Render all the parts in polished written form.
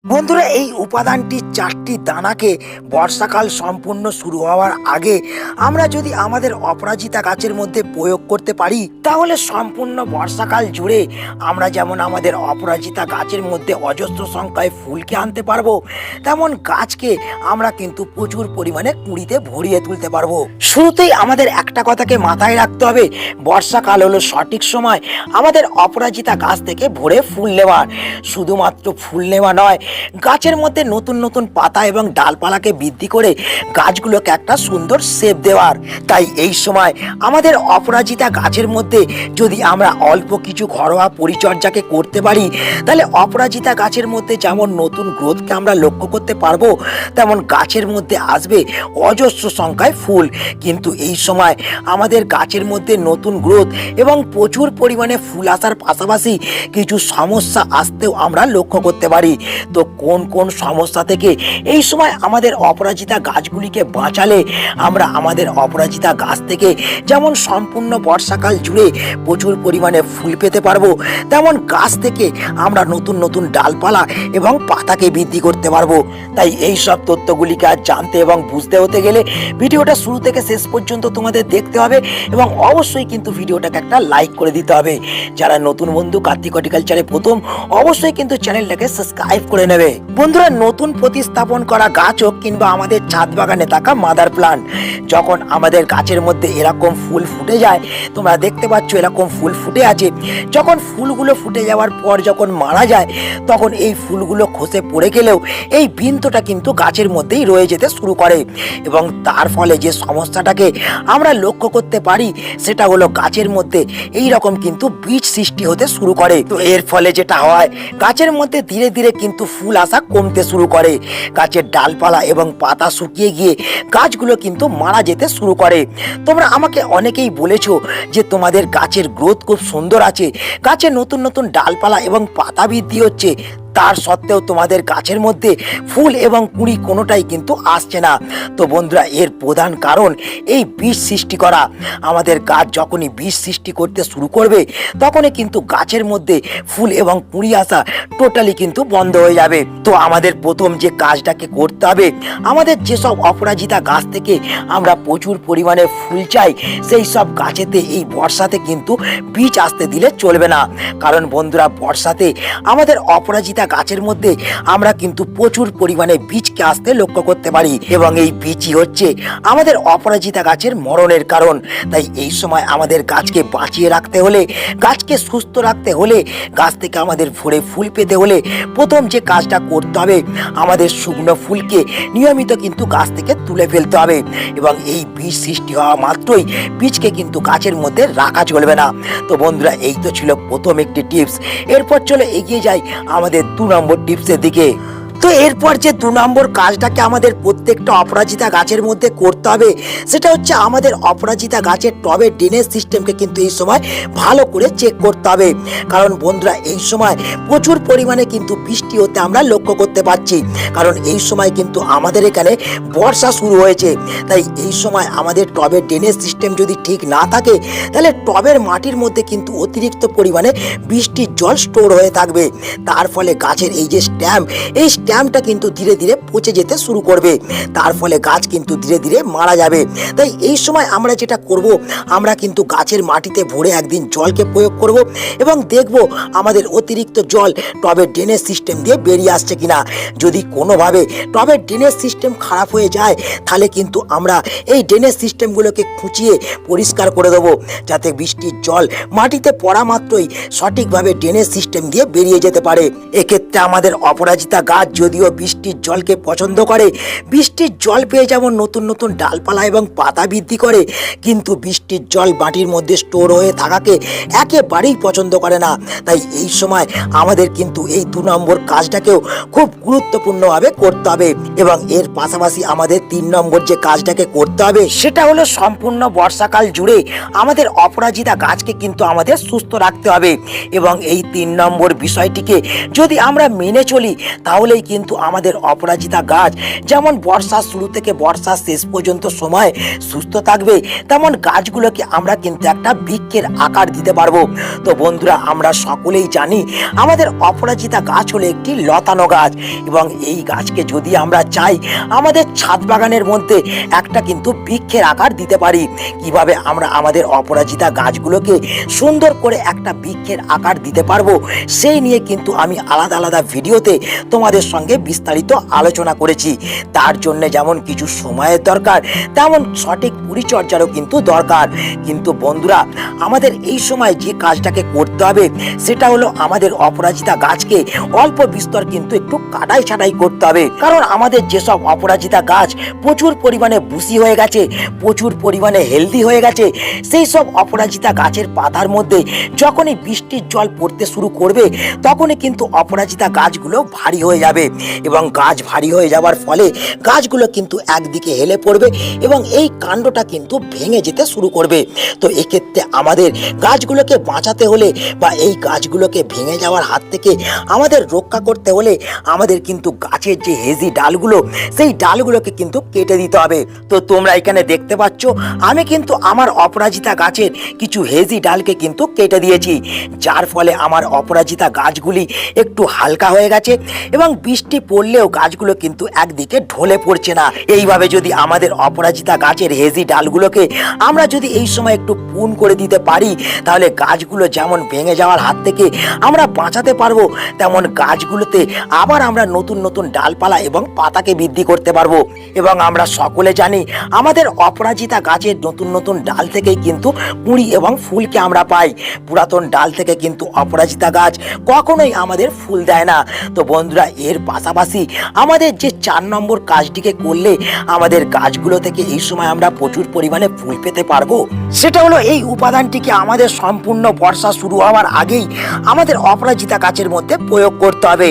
বন্ধুরা, এই উপাদানটির 4টি দানাকে বর্ষাকাল সম্পূর্ণ শুরু হওয়ার আগে আমরা যদি আমাদের অপরাজিতা গাছের মধ্যে প্রয়োগ করতে পারি, তাহলে সম্পূর্ণ বর্ষাকাল জুড়ে আমরা যেমন আমাদের অপরাজিতা গাছের মধ্যে অজস্র সংখ্যায় ফুলকে আনতে পারবো, তেমন গাছকে আমরা কিন্তু প্রচুর পরিমাণে কুঁড়িতে ভরিয়ে তুলতে পারবো। শুরুতেই আমাদের একটা কথাকে মাথায় রাখতে হবে, বর্ষাকাল হলো সঠিক সময় আমাদের অপরাজিতা গাছ থেকে ভরে ফুল নেওয়ার। শুধুমাত্র ফুল নেওয়া নয়, গাছের মধ্যে নতুন নতুন পাতা এবং ডালপালাকে বৃদ্ধি করে গাছগুলোকে একটা সুন্দর শেপ দেওয়ার। তাই এই সময় আমাদের অপরাজিতা গাছের মধ্যে যদি আমরা অল্প কিছু ঘরোয়া পরিচর্যাকে করতে পারি, তাহলে অপরাজিতা গাছের মধ্যে যেমন নতুন গ্রোথকে আমরা লক্ষ্য করতে পারবো, তেমন গাছের মধ্যে আসবে অজস্র সংখ্যায় ফুল। কিন্তু এই সময় আমাদের গাছের মধ্যে নতুন গ্রোথ এবং প্রচুর পরিমাণে ফুল আসার পাশাপাশি কিছু সমস্যা আসতেও আমরা লক্ষ্য করতে পারি। তো কোন কোন সমস্যা থেকে এই সময় আমাদের অপরাজিতা গাছগুলিকে বাঁচালে আমরা আমাদের অপরাজিতা গাছ থেকে যেমন সম্পূর্ণ বর্ষাকাল জুড়ে প্রচুর পরিমাণে ফুল পেতে পারবো, তেমন গাছ থেকে আমরা নতুন নতুন ডালপালা এবং পাতাকে বৃদ্ধি করতে পারবো। তাই এই সব তথ্যগুলিকে আজ জানতে এবং বুঝতে হতে গেলে ভিডিওটা শুরু থেকে শেষ পর্যন্ত তোমাদের দেখতে হবে এবং অবশ্যই কিন্তু ভিডিওটাকে একটা লাইক করে দিতে হবে। যারা নতুন বন্ধু কার্তিক হর্টিকালচারে প্রথম, অবশ্যই কিন্তু চ্যানেলটাকে সাবস্ক্রাইব করে নেবে। বন্ধুরা, নতুন প্রতিস্থাপন করা গাছ হোক কিংবা আমাদের ছাদ বাগানে থাকা মাদার প্লান্ট, যখন আমাদের গাছের মধ্যে এরকম ফুল ফুটে যায়, তোমরা দেখতে পাচ্ছ এরকম ফুল ফুটে আছে, যখন ফুলগুলো ফুটে যাওয়ার পর যখন মারা যায়, তখন এই ফুলগুলো খসে পড়ে গেলেও এই বৃন্তটা কিন্তু গাছের মধ্যেই রয়ে যেতে শুরু করে এবং তার ফলে যে সমস্যাটাকে আমরা লক্ষ্য করতে পারি সেটা হলো গাছের মধ্যে এই রকম কিন্তু বীজ সৃষ্টি হতে শুরু করে। তো এর ফলে যেটা হয়, গাছের মধ্যে ধীরে ধীরে কিন্তু ফুল আসা কমতে শুরু করে, গাছের ডালপালা এবং পাতা শুকিয়ে গিয়ে গাছগুলো কিন্তু মারা যেতে শুরু করে। তোমরা আমাকে অনেকেই বলেছো যে তোমাদের গাছের গ্রোথ খুব সুন্দর আছে, গাছে নতুন নতুন ডালপালা এবং পাতা বৃদ্ধি হচ্ছে, তার সত্ত্বেও তোমাদের গাছের মধ্যে ফুল এবং কুঁড়ি কোনোটাই কিন্তু আসছে না। তো বন্ধুরা, এর প্রধান কারণ এই বীজ সৃষ্টি করা। আমাদের গাছ যখনই বীজ সৃষ্টি করতে শুরু করবে, তখনই কিন্তু গাছের মধ্যে ফুল এবং কুঁড়ি আসা টোটালি কিন্তু বন্ধ হয়ে যাবে। তো আমাদের প্রথম যে কাজটাকে করতে হবে, আমাদের যেসব অপরাজিতা গাছ থেকে আমরা প্রচুর পরিমাণে ফুল চাই, সেই সব গাছেতে এই বর্ষাতে কিন্তু বীজ আসতে দিলে চলবে না। কারণ বন্ধুরা, বর্ষাতে আমাদের অপরাজিতা গাছের মধ্যে আমরা কিন্তু প্রচুর পরিমাণে বীজকে আসতে লক্ষ্য করতে পারি এবং এই বীজই হচ্ছে আমাদের অপরাজিতা গাছের মরণের কারণ। তাই এই সময় আমাদের গাছকে বাঁচিয়ে রাখতে হলে, গাছকে সুস্থ রাখতে হলে, গাছ থেকে আমাদের ভরে ফুল পেতে হলে প্রথম যে কাজটা করতে হবে, আমাদের শুকনো ফুলকে নিয়মিত কিন্তু গাছ থেকে তুলে ফেলতে হবে এবং এই বীজ সৃষ্টি হওয়া মাত্রই বীজকে কিন্তু গাছের মধ্যে রাখা চলবে না। তো বন্ধুরা, এই তো ছিল প্রথম একটি টিপস। এরপর চলে এগিয়ে যাই আমাদের 2 নম্বর টিপসের দিকে। তো এরপর যে 2 নম্বর কাজটাকে আমাদের প্রত্যেকটা অপরাজিতা গাছের মধ্যে করতে হবে, সেটা হচ্ছে আমাদের অপরাজিতা গাছের টবের ড্রেনেজ সিস্টেমকে কিন্তু এই সময় ভালো করে চেক করতে হবে। কারণ বন্ধুরা, এই সময় প্রচুর পরিমাণে কিন্তু বৃষ্টি হতে আমরা লক্ষ্য করতে পারছি, কারণ এই সময় কিন্তু আমাদের এখানে বর্ষা শুরু হয়েছে। তাই এই সময় আমাদের টবের ড্রেনেজ সিস্টেম যদি ঠিক না থাকে, তাহলে টবের মাটির মধ্যে কিন্তু অতিরিক্ত পরিমাণে বৃষ্টির জল স্টোর হয়ে থাকবে। তার ফলে গাছের এই যে এই স্ট্যাম্পটা কিন্তু ধীরে ধীরে পচে যেতে শুরু করবে, তার ফলে গাছ কিন্তু ধীরে ধীরে মারা যাবে। তাই এই সময় আমরা যেটা করব, আমরা কিন্তু গাছের মাটিতে ভরে একদিন জলকে প্রয়োগ করব এবং দেখব আমাদের অতিরিক্ত জল টবের ড্রেনেজ সিস্টেম দিয়ে বেরিয়ে আসছে কিনা। যদি কোনোভাবে টবের ড্রেনেজ সিস্টেম খারাপ হয়ে যায়, তাহলে কিন্তু আমরা এই ড্রেনেজ সিস্টেমগুলোকে খুঁচিয়ে পরিষ্কার করে দেবো, যাতে বৃষ্টির জল মাটিতে পড়া মাত্রই সঠিকভাবে ড্রেনেজ সিস্টেম দিয়ে বেরিয়ে যেতে পারে। এক্ষেত্রে আমাদের অপরাজিতা গাছ যদিও বৃষ্টির জলকে পছন্দ করে, বৃষ্টির জল পেয়ে যেমন নতুন নতুন ডালপালা এবং পাতা বৃদ্ধি করে, কিন্তু বৃষ্টির জল মাটির মধ্যে স্টোর হয়ে থাকাকে একেবারেই পছন্দ করে না। তাই এই সময় আমাদের কিন্তু এই 2 নম্বর কাজটাকেও খুব গুরুত্বপূর্ণভাবে করতে হবে এবং এর পাশাপাশি আমাদের 3 নম্বর যে কাজটাকে করতে হবে, সেটা হলো সম্পূর্ণ বর্ষাকাল জুড়ে আমাদের অপরাজিতা গাছকে কিন্তু আমাদের সুস্থ রাখতে হবে এবং এই 3 নম্বর বিষয়টিকে যদি আমরা মেনে চলি, তাহলেই কিন্তু আমাদের অপরাজিতা গাছ যেমন বর্ষার শুরু থেকে বর্ষার শেষ পর্যন্ত সময় সুস্থ থাকবে, তেমন গাছগুলোকে আমরা কিন্তু একটা বৃক্ষের আকার দিতে পারবো। তো বন্ধুরা, আমরা সকলেই জানি আমাদের অপরাজিতা গাছ হলো একটি লতানো গাছ, এবং এই গাছকে যদি আমরা চাই আমাদের ছাদ বাগানের মধ্যে একটা কিন্তু বৃক্ষের আকার দিতে পারি। কিভাবে আমরা আমাদের অপরাজিতা গাছগুলোকে সুন্দর করে একটা বৃক্ষের আকার দিতে পারবো, সেই নিয়ে কিন্তু আমি আলাদা আলাদা ভিডিওতে তোমাদের সঙ্গে বিস্তারিত আলোচনা করেছি। তার জন্য যেমন কিছু সময়ের দরকার, তেমন সঠিক পরিচর্যারও কিন্তু দরকার। কিন্তু বন্ধুরা, আমাদের এই সময় যে কাজটাকে করতে হবে সেটা হলো আমাদের অপরাজিতা গাছকে অল্প বিস্তর কিন্তু একটু কাটাই ছাটাই করতে হবে। কারণ আমাদের যেসব অপরাজিতা গাছ প্রচুর পরিমাণে বুসি হয়ে গেছে, প্রচুর পরিমাণে হেলদি হয়ে গেছে, সেই সব অপরাজিতা গাছের পাতার মধ্যে যখনই বৃষ্টির জল পড়তে শুরু করবে তখনই কিন্তু অপরাজিতা গাছগুলো ভারী হয়ে যাবে, এবং গাছ ভারী হয়ে যাওয়ার ফলে গাছগুলো কিন্তু একদিকে হেলে পড়বে এবং এই কাণ্ডটা কিন্তু ভেঙে যেতে শুরু করবে। তো এক্ষেত্রে আমাদের গাছগুলোকে বাঁচাতে হলে বা এই গাছগুলোকে ভেঙে যাওয়ার হাত থেকে আমাদের রক্ষা করতে হলে আমাদের কিন্তু গাছের যে হেজি ডালগুলো, সেই ডালগুলোকে কিন্তু কেটে দিতে হবে। তো তোমরা এখানে দেখতে পাচ্ছ আমি কিন্তু আমার অপরাজিতা গাছের কিছু হেজি ডালকে কিন্তু কেটে দিয়েছি, যার ফলে আমার অপরাজিতা গাছগুলি একটু হালকা হয়ে গেছে এবং বৃষ্টি পড়লেও গাছগুলো কিন্তু একদিকে ঢলে পড়ছে না। এইভাবে যদি আমাদের অপরাজিতা গাছের হেজি ডালগুলোকে আমরা যদি এই সময় একটু পুন করে দিতে পারি, তাহলে গাছগুলো যেমন ভেঙে যাওয়ার হাত থেকে আমরা বাঁচাতে পারবো, তেমন গাছগুলোতে আবার আমরা নতুন নতুন ডালপালা এবং পাতাকে বৃদ্ধি করতে পারবো। এবং আমরা সকলে জানি আমাদের অপরাজিতা গাছের নতুন নতুন ডাল থেকেই কিন্তু কুঁড়ি এবং ফুলকে আমরা পাই। পুরাতন ডাল থেকে কিন্তু অপরাজিতা গাছ কখনোই আমাদের ফুল দেয় না। তো বন্ধুরা, এর পাশাপাশি আমাদের যে 4 নম্বর কাজটিকে করলে আমাদের গাছগুলো থেকে এই সময় আমরা প্রচুর পরিমাণে ফুল পেতে পারবো, সেটা হলো এই উপাদানটিকে আমাদের সম্পূর্ণ বর্ষা শুরু হওয়ার আগেই আমাদের অপরাজিতা গাছের মধ্যে প্রয়োগ করতে হবে,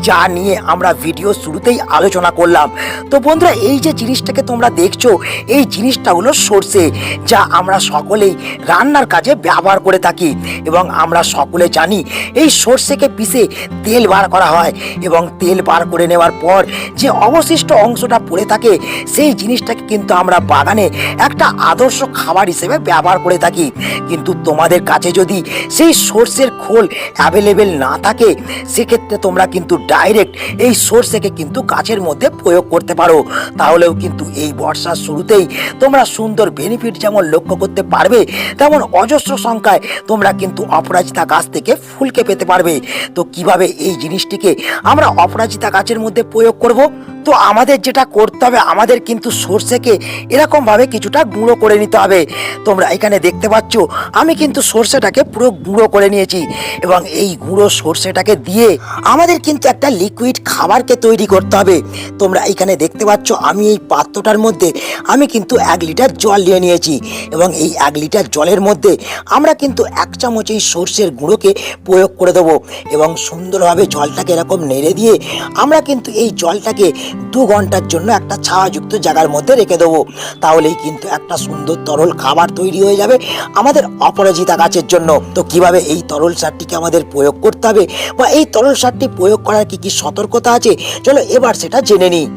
যা নিয়ে আমরা ভিডিও শুরুতেই আলোচনা করলাম। তো বন্ধুরা, এই যে জিনিসটাকে তোমরা দেখছো, এই জিনিসটা হলো সর্ষে, যা আমরা সকলেই রান্নার কাজে ব্যবহার করে থাকি, এবং আমরা সকলে জানি এই সর্ষেকে পিষে তেল বার করা হয়, এবং তেল বার করে নেওয়ার পর যে অবশিষ্ট অংশটা পড়ে থাকে সেই জিনিসটাকে কিন্তু আমরা বাগানে একটা আদর্শ খাবার হিসেবে ব্যবহার করে থাকি। কিন্তু তোমাদের কাছে যদি সেই সর্ষের খোল অ্যাভেলেবেল না থাকে, সেক্ষেত্রে তোমরা কিন্তু ডাইরেক্ট এই সর্ষেকে কিন্তু গাছের মধ্যে প্রয়োগ করতে পারো। তাহলেও কিন্তু এই বর্ষার শুরুতেই তোমরা সুন্দর বেনিফিট যেমন লক্ষ্য করতে পারবে, তেমন অজস্র সংখ্যায় তোমরা কিন্তু অপরাজিতা গাছ থেকে ফুলকে পেতে পারবে। তো কিভাবে এই জিনিসটিকে আমরা অপরাজিতা গাছের মধ্যে প্রয়োগ করব? তো আমাদের যেটা করতে হবে, আমাদের কিন্তু সর্ষেকে এরকম ভাবে কিছুটা গুঁড়ো করে নিতে হবে। তোমরা এখানে দেখতে পাচ্ছ আমি কিন্তু সর্ষেটাকে পুরো গুঁড়ো করে নিয়েছি, এবং এই গুঁড়ো সর্ষেটাকে দিয়ে আমাদের কিন্তু একটা লিকুইড খাবারকে তৈরি করতে হবে। তোমরা এখানে দেখতে পাচ্ছ আমি এই পাত্রটার মধ্যে আমি কিন্তু 1 লিটার জল নিয়ে নিয়েছি, এবং এই 1 লিটার জলের মধ্যে আমরা কিন্তু 1 চামচ এই সর্ষের গুঁড়োকে প্রয়োগ করে দেবো, এবং সুন্দরভাবে জলটাকে এরকম নেড়ে দিয়ে আমরা কিন্তু এই জলটাকে 2 ঘন্টার জন্য একটা ছায়াযুক্ত জায়গার মধ্যে রেখে দেবো। তাহলেই কিন্তু একটা সুন্দর তরল খাবার তৈরি হয়ে যাবে আমাদের অপরাজিতা গাছের জন্য। তো কিভাবে এই তরল সারটিকে আমাদের প্রয়োগ করতে হবে বা এই তরল সারটি প্রয়োগ করার কি কি সতর্কতা আছে, চলো এবার সেটা জেনে নিই।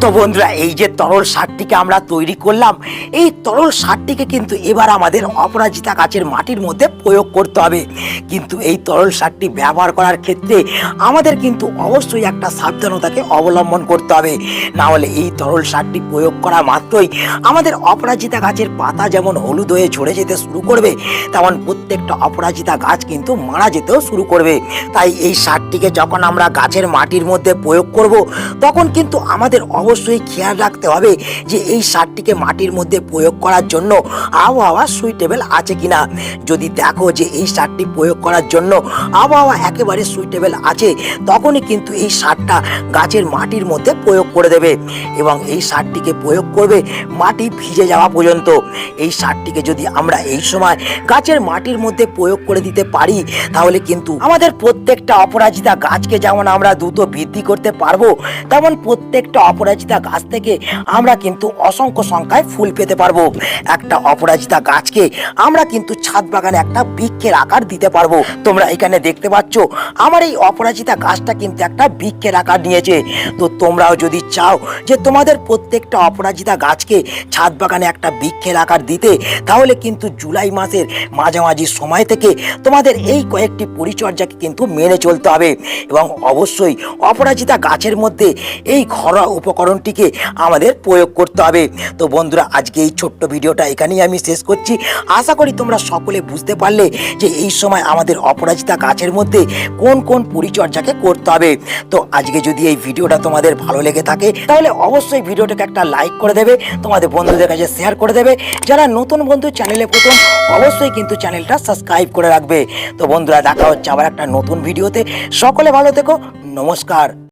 তো বন্ধুরা, এই যে তরল সারটিকে আমরা তৈরি করলাম, এই তরল সারটিকে কিন্তু এবার আমাদের অপরাজিতা গাছের মাটির মধ্যে প্রয়োগ করতে হবে। কিন্তু এই তরল সারটি ব্যবহার করার ক্ষেত্রে আমাদের কিন্তু অবশ্যই একটা সাবধানতাকে অবলম্বন করতে হবে, না হলে এই তরল সারটি প্রয়োগ করা মাত্রই আমাদের অপরাজিতা গাছের পাতা যেমন হলুদ হয়ে ঝরে যেতে শুরু করবে, তেমন প্রত্যেকটা অপরাজিতা গাছ কিন্তু মারা যেতেও শুরু করবে। তাই এই সারটিকে যখন আমরা গাছের মাটির মধ্যে প্রয়োগ করব, তখন কিন্তু আমাদের অবশ্যই খেয়াল রাখতে হবে যে এই সারটিকে মাটির মধ্যে প্রয়োগ করার জন্য আবহাওয়া সুইটেবল আছে কিনা। যদি দেখো যে এই সারটি প্রয়োগ করার জন্য আবহাওয়া একেবারে সুইটেবল আছে, তখনই কিন্তু এই সারটা গাছের মাটির মধ্যে প্রয়োগ করে দেবে, এবং এই সারটিকে প্রয়োগ করবে মাটি ভিজে যাওয়া পর্যন্ত। এই সারটিকে যদি আমরা এই সময় গাছের মাটির মধ্যে প্রয়োগ করে দিতে পারি, তাহলে কিন্তু আমাদের প্রত্যেকটা অপরাজিতা গাছকে যেমন আমরা দ্রুত বৃদ্ধি করতে পারবো, তেমন প্রত্যেকটা অপরাজিতা গাছ থেকে আমরা কিন্তু অসংখ্য সংখ্যায় ফুল পেতে পারবো। একটা অপরাজিতা গাছকে আমরা কিন্তু ছাদ বাগানে একটা বৃক্ষের আকার দিতে পারবো। তোমরা এখানে দেখতে পাচ্ছ আমার এই অপরাজিতা গাছটা কিন্তু একটা বৃক্ষের আকার নিয়েছে। তো তোমরাও যদি চাও যে তোমাদের প্রত্যেকটা অপরাজিতা গাছকে ছাদ বাগানে একটা বৃক্ষের আকার দিতে, তাহলে কিন্তু জুলাই মাসের মাঝামাঝি সময় থেকে তোমাদের এই কয়েকটি পরিচর্যাকে কিন্তু মেনে চলতে হবে এবং অবশ্যই অপরাজিতা গাছের মধ্যে এই ঘরোয়া উপকরণটিকে আমাদের প্রয়োগ করতে হবে। তো বন্ধুরা, আজকে এই ছোট্ট ভিডিওটা এখানেই আমি শেষ করছি। আশা করি তোমরা সকলে বুঝতে পারলে যে এই সময় আমাদের অপরাজিতা গাছের মধ্যে কোন কোন পরিচর্যাকে করতে হবে। তো আজকে যদি এই ভিডিওটা তোমাদের ভালো লেগে থাকে তাহলে অবশ্যই ভিডিওটাকে একটা লাইক করে দেবে, তোমাদের বন্ধুদের কাছে শেয়ার করে দেবে। যারা নতুন বন্ধু চ্যানেলে প্রথম, অবশ্যই কিন্তু চ্যানেলটা সাবস্ক্রাইব করে রাখবে। তো বন্ধুরা, দেখা হচ্ছে আবার একটা নতুন ভিডিওতে। সকলে ভালো থেকো, নমস্কার।